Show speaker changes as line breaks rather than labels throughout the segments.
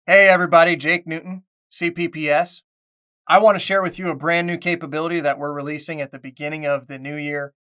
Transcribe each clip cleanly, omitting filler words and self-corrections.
Hey everybody, Jake Newton, CPPS. I want to share with you a brand new capability that we're releasing at the beginning of the new year.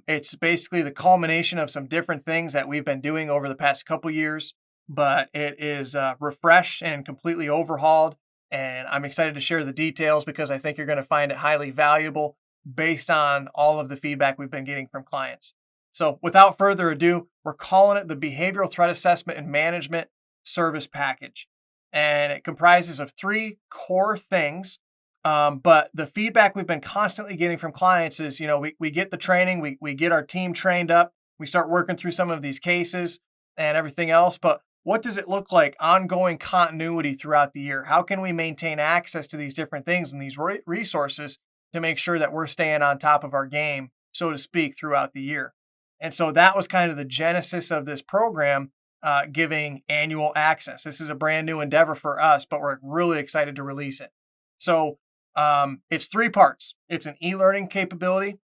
It's basically the culmination of some different things that we've been doing over the past couple years, but it is refreshed and completely overhauled. And I'm excited to share the details because I think you're going to find it highly valuable based on all of the feedback we've been getting from clients. So, without further ado, we're calling it the Behavioral Threat Assessment and Management Service Package. And it comprises of three core things. But the feedback we've been constantly getting from clients is, we get the training, we get our team trained up, we start working through some of these cases and everything else. But what does it look like ongoing continuity throughout the year? How can we maintain access to these different things and these resources to make sure that we're staying on top of our game, so to speak, throughout the year? And so that was kind of the genesis of this program, giving annual access. This is a brand new endeavor for us, but we're really excited to release it. So it's three parts. It's an e-learning capability.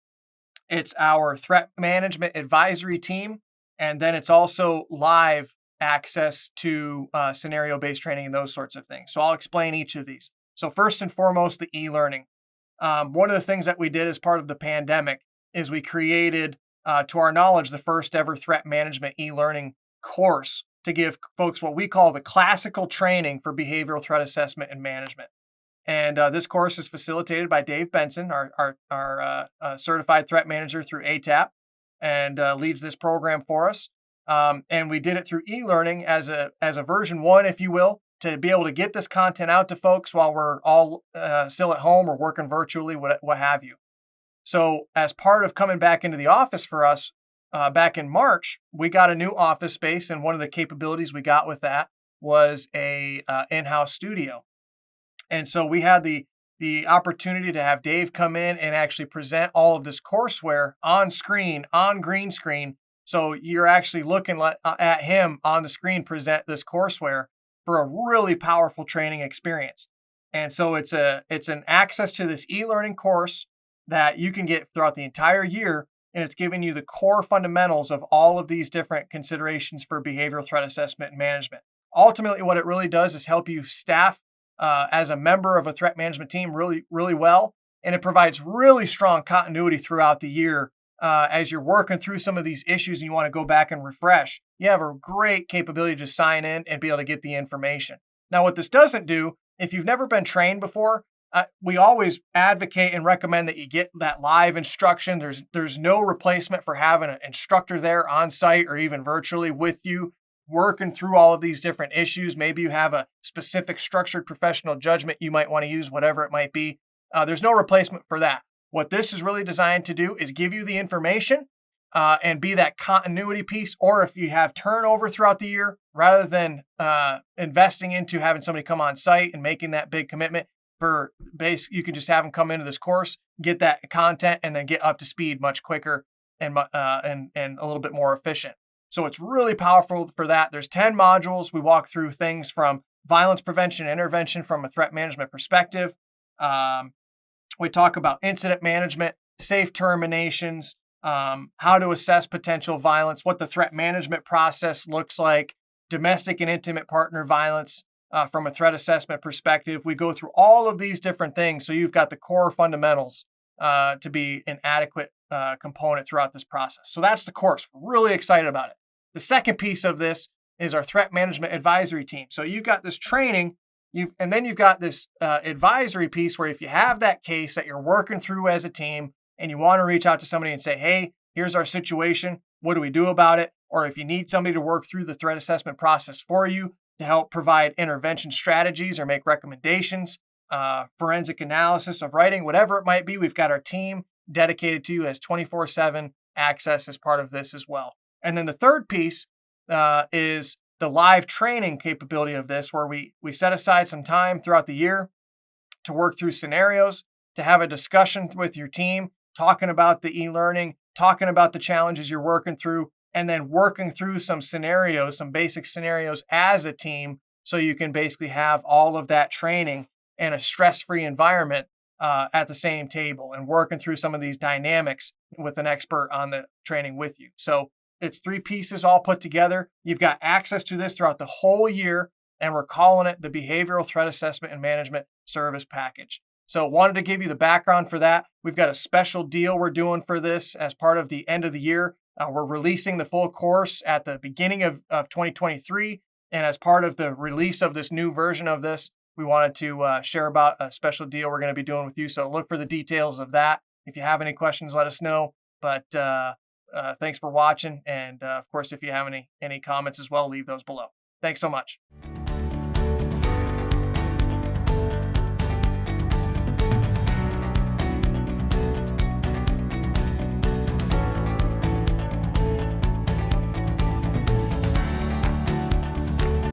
It's our threat management advisory team. And then it's also live access to scenario-based training and those sorts of things. So I'll explain each of these. So first and foremost, the e-learning. One of the things that we did as part of the pandemic is we created, to our knowledge, the first ever threat management e-learning course to give folks what we call the classical training for behavioral threat assessment and management. And this course is facilitated by Dave Benson, our certified threat manager through ATAP, and leads this program for us. And we did it through e-learning as a version one, if you will, to be able to get this content out to folks while we're all still at home or working virtually, what have you. So as part of coming back into the office for us back in March, we got a new office space, and one of the capabilities we got with that was a in-house studio. And so we had the opportunity to have Dave come in and actually present all of this courseware on screen, on green screen. So you're actually looking at him on the screen present this courseware for a really powerful training experience. And so it's an access to this e-learning course that you can get throughout the entire year, and it's giving you the core fundamentals of all of these different considerations for behavioral threat assessment and management. Ultimately, what it really does is help you staff as a member of a threat management team really, really well. And it provides really strong continuity throughout the year as you're working through some of these issues and you want to go back and refresh. You have a great capability to sign in and be able to get the information. Now, what this doesn't do, if you've never been trained before, we always advocate and recommend that you get that live instruction. There's no replacement for having an instructor there on site or even virtually with you, working through all of these different issues. Maybe you have a specific structured professional judgment you might want to use, whatever it might be. There's no replacement for that. What this is really designed to do is give you the information and be that continuity piece. Or if you have turnover throughout the year, rather than investing into having somebody come on site and making that big commitment for base, you can just have them come into this course, get that content, and then get up to speed much quicker and a little bit more efficient. So it's really powerful for that. There's 10 modules. We walk through things from violence prevention and intervention from a threat management perspective. We talk about incident management, safe terminations, how to assess potential violence, what the threat management process looks like, domestic and intimate partner violence from a threat assessment perspective. We go through all of these different things so you've got the core fundamentals to be an adequate component throughout this process. So that's the course. We're really excited about it. The second piece of this is our threat management advisory team. So you've got this training, and then you've got this advisory piece where if you have that case that you're working through as a team and you want to reach out to somebody and say, hey, here's our situation, what do we do about it? Or if you need somebody to work through the threat assessment process for you to help provide intervention strategies or make recommendations, forensic analysis of writing, whatever it might be, we've got our team dedicated to you as 24/7 access as part of this as well. And then the third piece is the live training capability of this, where we set aside some time throughout the year to work through scenarios, to have a discussion with your team, talking about the e-learning, talking about the challenges you're working through, and then working through some scenarios, some basic scenarios as a team, so you can basically have all of that training in a stress-free environment at the same table and working through some of these dynamics with an expert on the training with you. So it's three pieces all put together. You've got access to this throughout the whole year. and we're calling it the Behavioral Threat Assessment and Management Service Package. So wanted to give you the background for that. We've got a special deal we're doing for this as part of the end of the year. We're releasing the full course at the beginning of 2023. And as part of the release of this new version of this, we wanted to share about a special deal we're going to be doing with you. So look for the details of that. If you have any questions, let us know. But thanks for watching. And of course, if you have any comments as well, leave those below. Thanks so much.